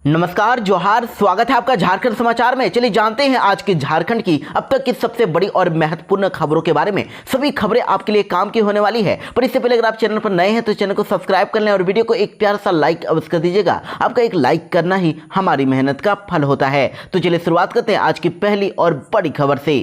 नमस्कार, जोहार, स्वागत है आपका झारखंड समाचार में। चलिए जानते हैं आज के झारखंड की अब तक की सबसे बड़ी और महत्वपूर्ण खबरों के बारे में। सभी खबरें आपके लिए काम की होने वाली है, पर इससे पहले अगर आप चैनल पर नए हैं तो चैनल को सब्सक्राइब कर लें और वीडियो को एक प्यारा सा लाइक अवश्य कर दीजिएगा। आपका एक लाइक करना ही हमारी मेहनत का फल होता है। तो चलिए शुरुआत करते हैं आज की पहली और बड़ी खबर से।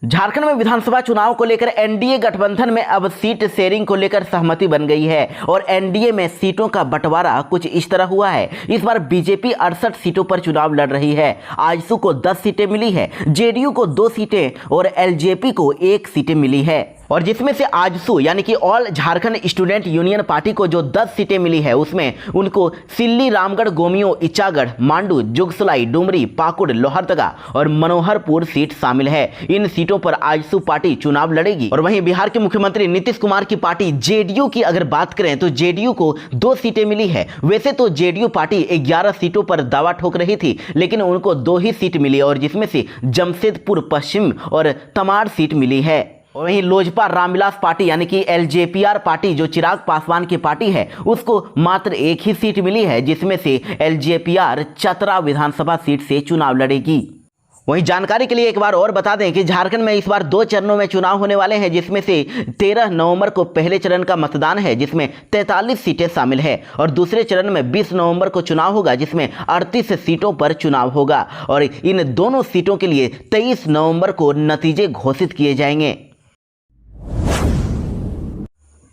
झारखंड में विधानसभा चुनाव को लेकर एनडीए गठबंधन में अब सीट शेयरिंग को लेकर सहमति बन गई है और एनडीए में सीटों का बंटवारा कुछ इस तरह हुआ है। इस बार बीजेपी 68 सीटों पर चुनाव लड़ रही है। आजसू को 10 सीटें मिली है, जेडीयू को 2 सीटें और एलजेपी को 1 सीटें मिली है। और जिसमें से आजसू यानी कि all Jharkhand student union party को जो 10 सीटें मिली है उसमें उनको सिल्ली, रामगढ़, गोमियो, इचागढ़, मांडू, जुगसलाई, डुमरी, पाकुड़, लोहरदगा और मनोहरपुर सीट शामिल है। इन सीटों पर आजसू पार्टी चुनाव लड़ेगी। और वहीं बिहार के मुख्यमंत्री नीतीश कुमार की पार्टी जेडीयू की अगर बात करें तो जेडीयू को 2 सीटें मिली है। वैसे तो जेडीयू पार्टी 11 सीटों पर दावा ठोक रही थी, लेकिन उनको 2 ही सीट मिली और जिसमें से जमशेदपुर पश्चिम और तमाड़ सीट मिली है। वहीं लोजपा रामविलास पार्टी यानी कि एलजेपीआर पार्टी जो चिराग पासवान की पार्टी है उसको मात्र 1 ही सीट मिली है, जिसमें से एलजेपीआर चतरा विधानसभा सीट से चुनाव लड़ेगी। वहीं जानकारी के लिए एक बार और बता दें कि झारखंड में इस बार 2 चरणों में चुनाव होने वाले हैं, जिसमें से 13 नवंबर को पहले चरण का मतदान है जिसमें 43 सीटें शामिल है और दूसरे चरण में 20 नवंबर को चुनाव होगा जिसमें 38 सीटों पर चुनाव होगा और इन दोनों सीटों के लिए 23 नवंबर को नतीजे घोषित किए जाएंगे।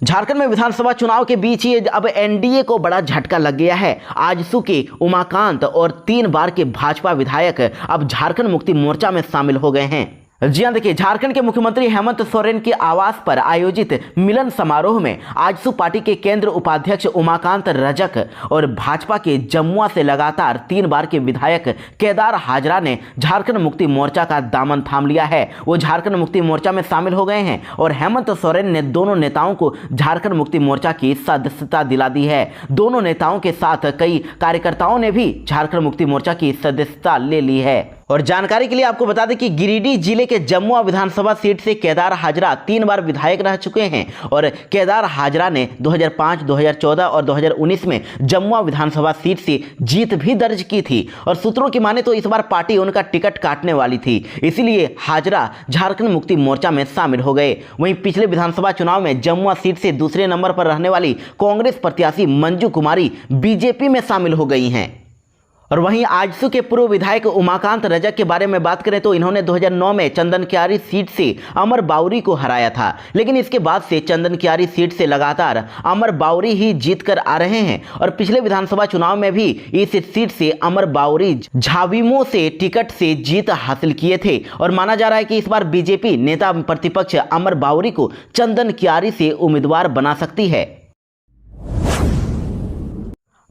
झारखंड में विधानसभा चुनाव के बीच ही अब एनडीए को बड़ा झटका लग गया है। आजसू के उमाकांत और 3 बार के भाजपा विधायक अब झारखंड मुक्ति मोर्चा में शामिल हो गए हैं। जी हां, देखिए झारखंड के मुख्यमंत्री हेमंत सोरेन के आवास पर आयोजित मिलन समारोह में आजसू पार्टी के केंद्र उपाध्यक्ष उमाकांत रजक और भाजपा के जमुआ से लगातार 3 बार के विधायक केदार हाजरा ने झारखंड मुक्ति मोर्चा का दामन थाम लिया है। वो झारखंड मुक्ति मोर्चा में शामिल हो गए हैं और हेमंत सोरेन ने दोनों नेताओं को झारखंड मुक्ति मोर्चा की सदस्यता दिला दी है। दोनों नेताओं के साथ कई कार्यकर्ताओं ने भी झारखंड मुक्ति मोर्चा की सदस्यता ले ली है। और जानकारी के लिए आपको बता दें कि गिरिडीह जिले के जमुआ विधानसभा सीट से केदार हाजरा 3 बार विधायक रह चुके हैं और केदार हाजरा ने 2005, 2014 और 2019 में जमुआ विधानसभा सीट से जीत भी दर्ज की थी और सूत्रों की माने तो इस बार पार्टी उनका टिकट काटने वाली थी, इसीलिए हाजरा झारखंड मुक्ति मोर्चा में शामिल हो गए। वहीं पिछले विधानसभा चुनाव में जमुआ सीट से दूसरे नंबर पर रहने वाली कांग्रेस प्रत्याशी मंजू कुमारी बीजेपी में शामिल हो गई हैं। और वहीं आजसू के पूर्व विधायक उमाकांत रजक के बारे में बात करें तो इन्होंने 2009 में चंदनकियारी सीट से अमर बाउरी को हराया था, लेकिन इसके बाद से चंदनकियारी सीट से लगातार अमर बाउरी ही जीत कर आ रहे हैं और पिछले विधानसभा चुनाव में भी इस सीट से अमर बाउरी झाविमो से टिकट से जीत हासिल किए थे और माना जा रहा है कि इस बार बीजेपी नेता प्रतिपक्ष अमर बाउरी को चंदनकियारी से उम्मीदवार बना सकती है।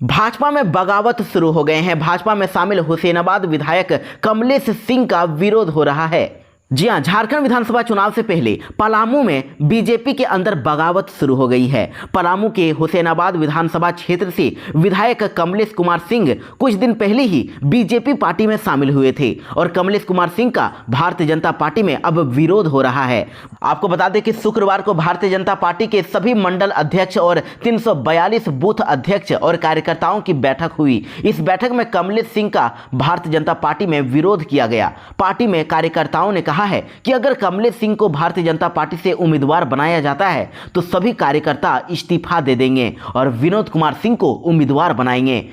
भाजपा में बगावत शुरू हो गए हैं। भाजपा में शामिल हुसैनाबाद विधायक कमलेश सिंह का विरोध हो रहा है। जी हां, झारखंड विधानसभा चुनाव से पहले पलामू में बीजेपी के अंदर बगावत शुरू हो गई है। पलामू के हुसैनाबाद विधानसभा क्षेत्र से विधायक कमलेश कुमार सिंह कुछ दिन पहले ही बीजेपी पार्टी में शामिल हुए थे और कमलेश कुमार सिंह का भारतीय जनता पार्टी में अब विरोध हो रहा है। आपको बता दें कि शुक्रवार को भारतीय जनता पार्टी के सभी मंडल अध्यक्ष और 342 बूथ अध्यक्ष और कार्यकर्ताओं की बैठक हुई। इस बैठक में कमलेश सिंह का भारतीय जनता पार्टी में विरोध किया गया। पार्टी में कार्यकर्ताओं ने कहा है कि अगर कमलेश सिंह को भारतीय जनता पार्टी से उम्मीदवार बनाया जाता है तो सभी कार्यकर्ता इस्तीफा दे देंगे और विनोद कुमार सिंह को उम्मीदवार बनाएंगे।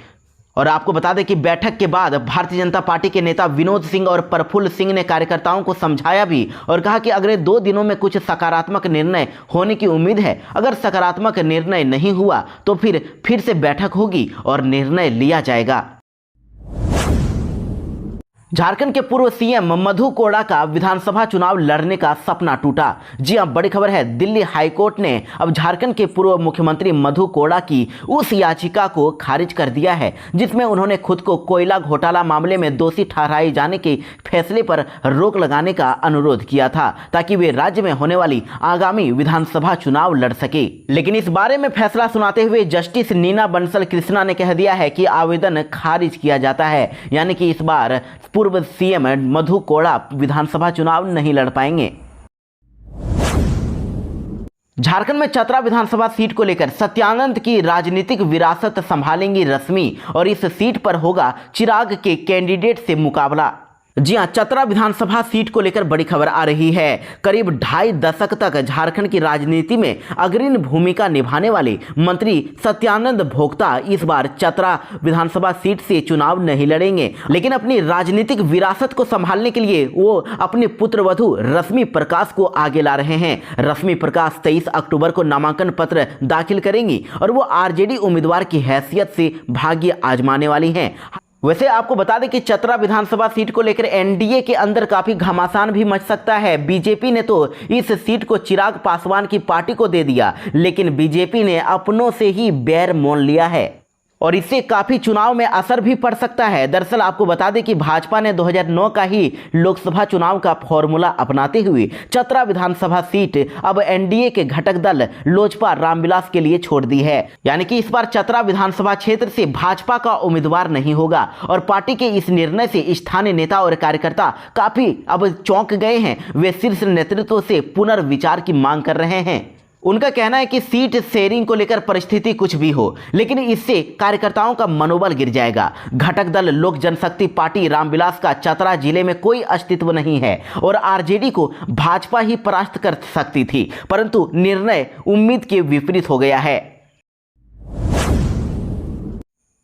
और आपको बता दें कि बैठक के बाद भारतीय जनता पार्टी के नेता विनोद सिंह और प्रफुल्ल सिंह ने कार्यकर्ताओं को समझाया भी और कहा कि अगले 2 दिनों में कुछ सकारात्मक निर्णय होने की उम्मीद है। अगर सकारात्मक निर्णय नहीं हुआ तो फिर से बैठक होगी और निर्णय लिया जाएगा। झारखंड के पूर्व सीएम मधु कोड़ा का विधानसभा चुनाव लड़ने का सपना टूटा। जी हां, बड़ी खबर है। दिल्ली हाईकोर्ट ने अब झारखंड के पूर्व मुख्यमंत्री मधु कोड़ा की उस याचिका को खारिज कर दिया है जिसमें उन्होंने खुद को कोयला घोटाला मामले में दोषी ठहराए जाने के फैसले पर रोक लगाने का अनुरोध किया था ताकि वे राज्य में होने वाली आगामी विधानसभा चुनाव लड़ सके। लेकिन इस बारे में फैसला सुनाते हुए जस्टिस नीना बंसल कृष्णा ने कह दिया है कि आवेदन खारिज किया जाता है, यानी कि इस बार पूर्व सीएम मधु कोड़ा विधानसभा चुनाव नहीं लड़ पाएंगे। झारखंड में चतरा विधानसभा सीट को लेकर सत्यानंद की राजनीतिक विरासत संभालेंगी रश्मि और इस सीट पर होगा चिराग के कैंडिडेट से मुकाबला। जी हां, चतरा विधानसभा सीट को लेकर बड़ी खबर आ रही है। करीब 2.5 दशक तक झारखंड की राजनीति में अग्रणी भूमिका निभाने वाले मंत्री सत्यानंद भोक्ता इस बार चतरा विधानसभा सीट से चुनाव नहीं लड़ेंगे, लेकिन अपनी राजनीतिक विरासत को संभालने के लिए वो अपने पुत्रवधू रश्मि प्रकाश को आगे ला रहे हैं। रश्मि प्रकाश 23 अक्टूबर को नामांकन पत्र दाखिल करेंगी और वो आरजेडी उम्मीदवार की हैसियत से भाग्य आजमाने वाली हैं। वैसे आपको बता दें कि चतरा विधानसभा सीट को लेकर एनडीए के अंदर काफी घमासान भी मच सकता है। बीजेपी ने तो इस सीट को चिराग पासवान की पार्टी को दे दिया, लेकिन बीजेपी ने अपनों से ही बैर मोल लिया है और इससे काफी चुनाव में असर भी पड़ सकता है। दरअसल आपको बता दें कि भाजपा ने 2009 का ही लोकसभा चुनाव का फॉर्मूला अपनाते हुए चतरा विधानसभा सीट अब एनडीए के घटक दल लोजपा रामविलास के लिए छोड़ दी है। यानी कि इस बार चतरा विधानसभा क्षेत्र से भाजपा का उम्मीदवार नहीं होगा और पार्टी के इस निर्णय से स्थानीय नेता और कार्यकर्ता काफी अब चौंक गए हैं। वे शीर्ष नेतृत्व से पुनर्विचार की मांग कर रहे हैं। उनका कहना है कि सीट शेयरिंग को लेकर परिस्थिति कुछ भी हो, लेकिन इससे कार्यकर्ताओं का मनोबल गिर जाएगा। घटक दल लोक जनशक्ति पार्टी रामविलास का चतरा जिले में कोई अस्तित्व नहीं है और आरजेडी को भाजपा ही परास्त कर सकती थी, परंतु निर्णय उम्मीद के विपरीत हो गया है।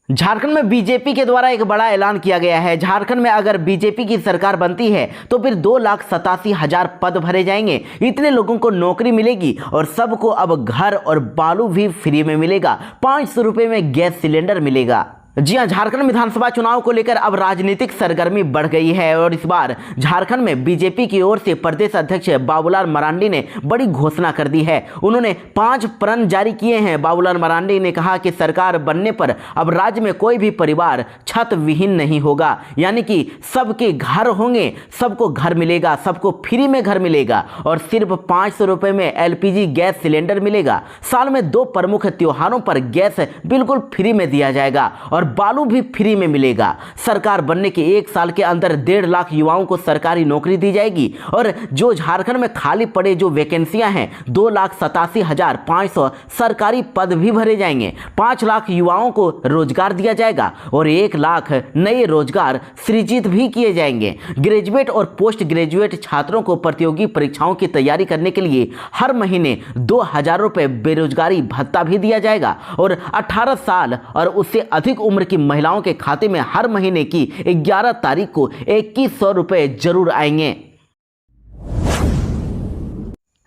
झारखंड में बीजेपी के द्वारा एक बड़ा ऐलान किया गया है। झारखंड में अगर बीजेपी की सरकार बनती है तो फिर 2,87,000 पद भरे जाएंगे। इतने लोगों को नौकरी मिलेगी और सबको अब घर और बालू भी फ्री में मिलेगा। 500 रुपये में गैस सिलेंडर मिलेगा। जी हां, झारखंड विधानसभा चुनाव को लेकर अब राजनीतिक सरगर्मी बढ़ गई है और इस बार झारखंड में बीजेपी की ओर से प्रदेश अध्यक्ष बाबूलाल मरांडी ने बड़ी घोषणा कर दी है। उन्होंने 5 प्रण जारी किए हैं। बाबूलाल मरांडी ने कहा कि सरकार बनने पर अब राज्य में कोई भी परिवार छत विहीन नहीं होगा, यानी कि सबके घर होंगे, सबको घर मिलेगा, सबको फ्री में घर मिलेगा और सिर्फ 500 रुपये में एलपीजी गैस सिलेंडर मिलेगा। साल में 2 प्रमुख त्योहारों पर गैस बिल्कुल फ्री में दिया जाएगा और बालू भी फ्री में मिलेगा। सरकार बनने के 1 साल के अंदर 1.5 लाख युवाओं को सरकारी नौकरी दी जाएगी और जो झारखंड में खाली पड़े जो वैकेंसियां हैं 2,87,500 सरकारी पद भी भरे जाएंगे। 5 लाख युवाओं को रोजगार दिया जाएगा और 1 लाख नए रोजगार सृजित भी किए जाएंगे। ग्रेजुएट और पोस्ट ग्रेजुएट छात्रों को प्रतियोगी परीक्षाओं की तैयारी करने के लिए हर महीने 2,000 रुपये बेरोजगारी भत्ता भी दिया जाएगा और 18 साल और उससे अधिक उम्र की महिलाओं के खाते में हर महीने की 11 तारीख को 2100 रुपये जरूर आएंगे।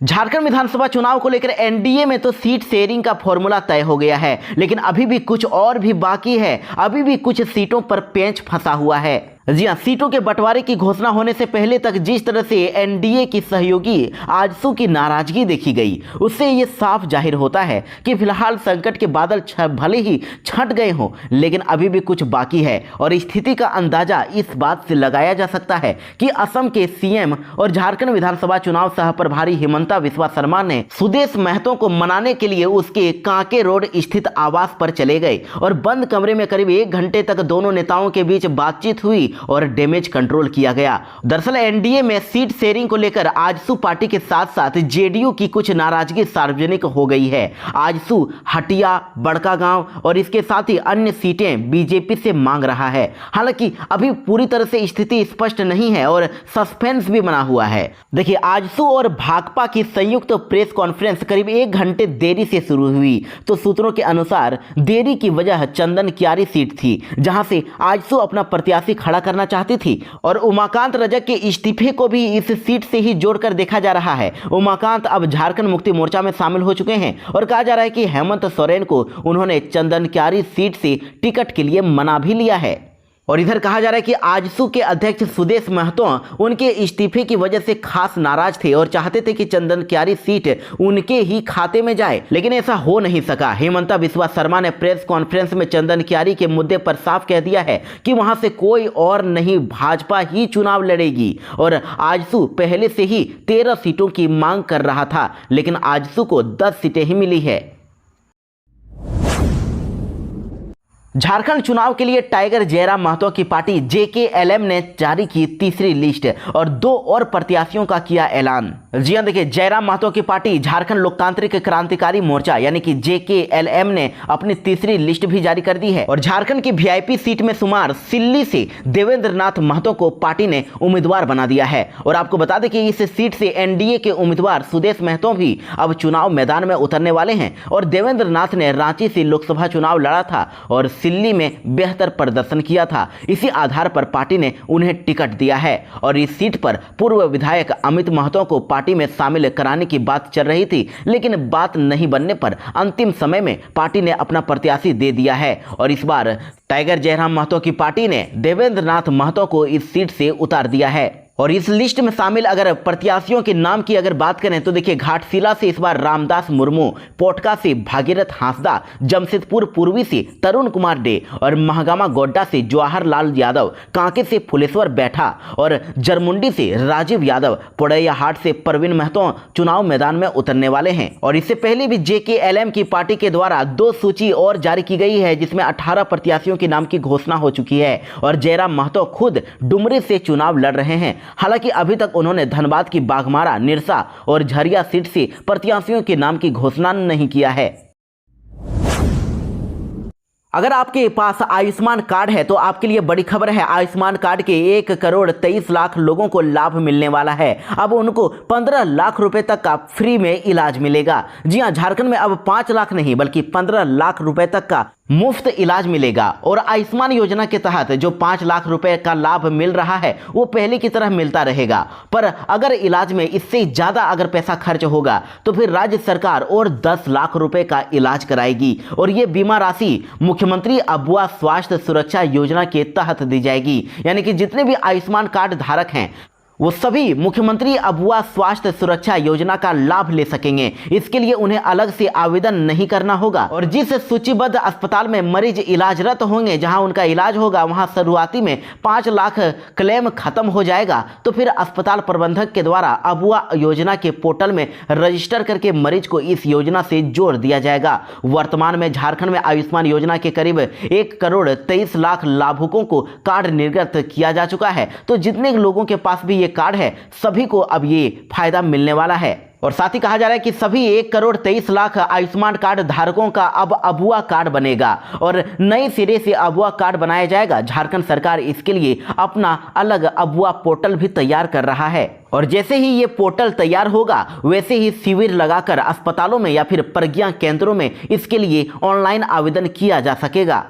झारखंड विधानसभा चुनाव को लेकर एनडीए में तो सीट शेयरिंग का फॉर्मूला तय हो गया है, लेकिन अभी भी कुछ और भी बाकी है। अभी भी कुछ सीटों पर पेंच फंसा हुआ है। जी हां, सीटों के बंटवारे की घोषणा होने से पहले तक जिस तरह से एनडीए की सहयोगी आजसू की नाराजगी देखी गई, उससे यह साफ जाहिर होता है कि फिलहाल संकट के बादल भले ही छंट गए हों, लेकिन अभी भी कुछ बाकी है और स्थिति का अंदाजा इस बात से लगाया जा सकता है कि असम के सीएम और झारखंड विधानसभा चुनाव सह प्रभारी हिमंता बिस्वा शर्मा ने सुदेश महतो को मनाने के लिए उसके कांके रोड स्थित आवास पर चले गए और बंद कमरे में करीब 1 घंटे तक दोनों नेताओं के बीच बातचीत हुई और डैमेज कंट्रोल किया गया। दरअसल एनडीए में सीट शेयरिंग को लेकर आजसू पार्टी के साथ साथ जेडीयू की कुछ नाराजगी सार्वजनिक हो गई है। आजसू हटिया, बड़कागांव और इसके साथ ही अन्य सीटें बीजेपी से मांग रहा है। हालांकि अभी पूरी तरह से स्थिति स्पष्ट नहीं है और सस्पेंस भी बना हुआ है। देखिए, आजसू और भाकपा की संयुक्त प्रेस कॉन्फ्रेंस करीब 1 घंटे देरी से शुरू हुई, तो सूत्रों के अनुसार देरी की वजह चंदन क्यारी सीट थी, जहां से आजसू अपना प्रत्याशी खड़ा करना चाहती थी और उमाकांत रजक के इस्तीफे को भी इस सीट से ही जोड़कर देखा जा रहा है। उमाकांत अब झारखंड मुक्ति मोर्चा में शामिल हो चुके हैं और कहा जा रहा है कि हेमंत सोरेन को उन्होंने चंदन क्यारी सीट से टिकट के लिए मना भी लिया है। और इधर कहा जा रहा है कि आजसू के अध्यक्ष सुदेश महतो उनके इस्तीफे की वजह से खास नाराज थे और चाहते थे कि चंदन क्यारी सीट उनके ही खाते में जाए, लेकिन ऐसा हो नहीं सका। हेमंता बिस्वा शर्मा ने प्रेस कॉन्फ्रेंस में चंदन क्यारी के मुद्दे पर साफ कह दिया है कि वहां से कोई और नहीं, भाजपा ही चुनाव लड़ेगी और आजसू पहले से ही 13 सीटों की मांग कर रहा था, लेकिन आजसू को 10 सीटें ही मिली है। झारखंड चुनाव के लिए टाइगर जयराम महतो की पार्टी JKLM ने जारी की तीसरी लिस्ट और 2 और प्रत्याशियों का किया ऐलान। जी हां, देखिए, जयराम महतो की पार्टी झारखंड लोकतांत्रिक क्रांतिकारी मोर्चा यानी कि JKLM ने अपनी तीसरी लिस्ट भी जारी कर दी है और झारखंड की VIP सीट में शुमार सिल्ली से देवेंद्र नाथ महतो को पार्टी ने उम्मीदवार बना दिया है। और आपको बता दें कि इस सीट से NDA के उम्मीदवार सुदेश महतो भी अब चुनाव मैदान में उतरने वाले हैं और देवेंद्र नाथ ने रांची से लोकसभा चुनाव लड़ा था और दिल्ली में बेहतर प्रदर्शन किया था। इसी आधार पर पार्टी ने उन्हें टिकट दिया है और इस सीट पर पूर्व विधायक अमित महतो को पार्टी में शामिल कराने की बात चल रही थी, लेकिन बात नहीं बनने पर अंतिम समय में पार्टी ने अपना प्रत्याशी दे दिया है और इस बार टाइगर जयराम महतो की पार्टी ने देवेंद्र नाथ महतो को इस सीट से उतार दिया है। और इस लिस्ट में शामिल अगर प्रत्याशियों के नाम की अगर बात करें तो देखिए, घाटशिला से इस बार रामदास मुर्मू, पोटका से भागीरथ हांसदा, जमशेदपुर पूर्वी से तरुण कुमार डे और महागामा गोड्डा से जवाहरलाल यादव, कांके से फुलेश्वर बैठा और जरमुंडी से राजीव यादव, पोड़ैयाहाट से परवीन महतो चुनाव मैदान में उतरने वाले हैं। और इससे पहले भी JKLM की पार्टी के द्वारा 2 सूची और जारी की गई है जिसमें 18 प्रत्याशियों के नाम की घोषणा हो चुकी है और जयराम महतो खुद डुमरी से चुनाव लड़ रहे हैं। हालांकि अभी तक उन्होंने धनबाद की बाघमारा, निरसा और झरिया सीट से प्रत्याशियों के नाम की घोषणा नहीं किया है। अगर आपके पास आयुष्मान कार्ड है तो आपके लिए बड़ी खबर है। आयुष्मान कार्ड के 1,23,00,000 लोगों को लाभ मिलने वाला है। अब उनको 15 लाख रुपए तक का फ्री में इलाज मिलेगा। जी हां, झारखंड में अब 5 लाख नहीं बल्कि 15 लाख रुपए तक का मुफ्त इलाज मिलेगा। और आयुष्मान योजना के तहत जो 5 लाख रुपए का लाभ मिल रहा है वो पहले की तरह मिलता रहेगा, पर अगर इलाज में इससे ज्यादा अगर पैसा खर्च होगा तो फिर राज्य सरकार और 10 लाख रुपए का इलाज कराएगी और ये बीमा राशि मुख्यमंत्री अबुआ स्वास्थ्य सुरक्षा योजना के तहत दी जाएगी। यानी कि जितने भी आयुष्मान कार्ड धारक हैं वो सभी मुख्यमंत्री अबुआ स्वास्थ्य सुरक्षा योजना का लाभ ले सकेंगे। इसके लिए उन्हें अलग से आवेदन नहीं करना होगा और जिस सूचीबद्ध अस्पताल में मरीज इलाजरत होंगे, जहां उनका इलाज होगा, वहां शुरुआती में 5 लाख क्लेम खत्म हो जाएगा तो फिर अस्पताल प्रबंधक के द्वारा अबुआ योजना के पोर्टल में रजिस्टर करके मरीज को इस योजना से जोड़ दिया जाएगा। वर्तमान में झारखंड में आयुष्मान योजना के करीब 1,23,00,000 लाभुकों को कार्ड निर्गत किया जा चुका है। तो जितने लोगों के पास भी कार्ड है सभी को अब ये फायदा मिलने वाला है। और साथ ही कहा जा रहा है कि सभी 1,23,00,000 आयुष्मान कार्ड धारकों का अब अबुआ कार्ड बनेगा और नए सिरे से अबुआ कार्ड बनाया जाएगा। झारखंड सरकार इसके लिए अपना अलग अबुआ पोर्टल भी तैयार कर रहा है और जैसे ही ये पोर्टल तैयार होगा वैसे ही शिविर लगाकर अस्पतालों में या फिर प्रज्ञा केंद्रों में इसके लिए ऑनलाइन आवेदन किया जा सकेगा।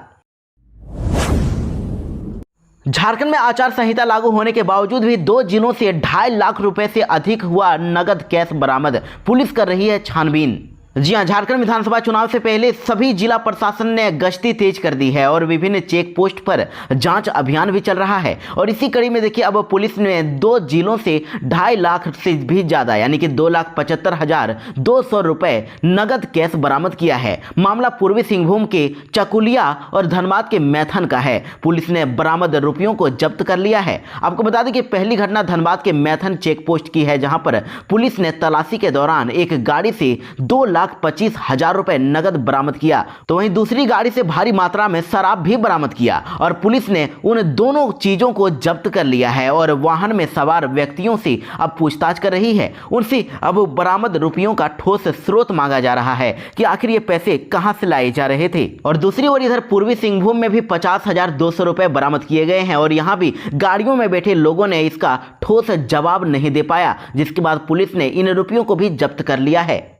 झारखंड में आचार संहिता लागू होने के बावजूद भी 2 जिलों से 2.5 लाख रुपए से अधिक हुआ नगद कैश बरामद। पुलिस कर रही है छानबीन। जी हां, झारखंड विधानसभा चुनाव से पहले सभी जिला प्रशासन ने गश्ती तेज कर दी है और विभिन्न चेक पोस्ट पर जांच अभियान भी चल रहा है और इसी कड़ी में देखिए अब पुलिस ने 2 जिलों से 2.5 लाख से भी ज्यादा यानी कि 2,75,200 रुपए नगद कैश बरामद किया है। मामला पूर्वी सिंहभूम के चकुलिया और धनबाद के मैथन का है। पुलिस ने बरामद रुपयों को जब्त कर लिया है। आपको बता दें कि पहली घटना धनबाद के मैथन चेक पोस्ट की है, जहां पर पुलिस ने तलाशी के दौरान एक गाड़ी से 2,25,000 रुपए नगद बरामद किया। तो वहीं दूसरी गाड़ी से भारी मात्रा में शराब भी बरामद किया और पुलिस ने उन दोनों चीजों को जब्त कर लिया है और वाहन में सवार व्यक्तियों से अब पूछताछ कर रही है। उनसे अब बरामद रुपयों का ठोस स्रोत मांगा जा रहा है कि आखिर ये पैसे कहां से लाए जा रहे थे। और दूसरी ओर इधर पूर्वी सिंहभूम में भी 50,200 रुपए बरामद किए गए हैं और यहां भी गाड़ियों में बैठे लोगों ने इसका ठोस जवाब नहीं दे पाया, जिसके बाद पुलिस ने इन रुपयों को भी जब्त कर लिया है।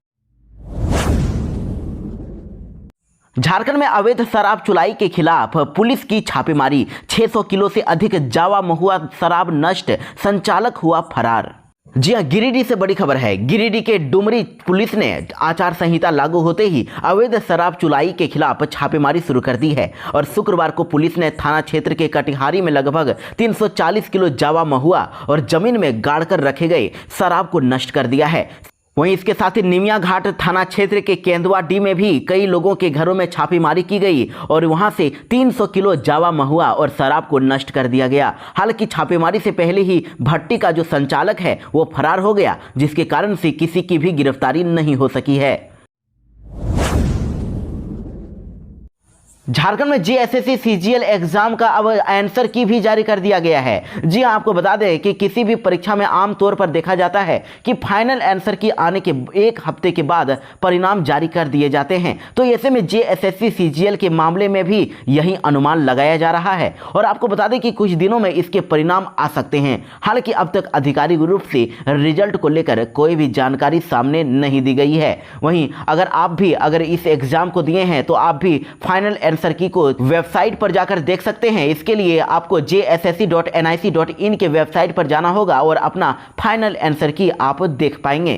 झारखंड में अवैध शराब चुलाई के खिलाफ पुलिस की छापेमारी। 600 किलो से अधिक जावा महुआ शराब नष्ट, संचालक हुआ फरार। जी हां, गिरिडीह से बड़ी खबर है। गिरिडीह के डुमरी पुलिस ने आचार संहिता लागू होते ही अवैध शराब चुलाई के खिलाफ छापेमारी शुरू कर दी है और शुक्रवार को पुलिस ने थाना क्षेत्र के कटिहारी में लगभग 340 किलो जावा महुआ और जमीन में गाड़कर रखे गए शराब को नष्ट कर दिया है। वहीं इसके साथ ही निमिया घाट थाना क्षेत्र के केंदुआ डी में भी कई लोगों के घरों में छापेमारी की गई और वहां से 300 किलो जावा महुआ और शराब को नष्ट कर दिया गया। हालांकि छापेमारी से पहले ही भट्टी का जो संचालक है वो फरार हो गया, जिसके कारण से किसी की भी गिरफ्तारी नहीं हो सकी है। झारखंड में जेएसएससी सीजीएल एग्जाम का अब आंसर की भी जारी कर दिया गया है। जी हां, आपको बता दें कि किसी भी परीक्षा में आमतौर पर देखा जाता है कि फाइनल आंसर की आने के एक हफ्ते के बाद परिणाम जारी कर दिए जाते हैं। तो ऐसे में जेएसएससी सीजीएल के मामले में भी यही अनुमान लगाया जा रहा है और आपको बता दें कि कुछ दिनों में इसके परिणाम आ सकते हैं। हालांकि अब तक आधिकारिक रूप से रिजल्ट को लेकर कोई भी जानकारी सामने नहीं दी गई है। वहीं अगर इस एग्जाम को दिए हैं तो आप भी फाइनल आंसर की को वेबसाइट पर जाकर देख सकते हैं। इसके लिए आपको jssc.nic.in के वेबसाइट पर जाना होगा और अपना फाइनल आंसर की आप देख पाएंगे।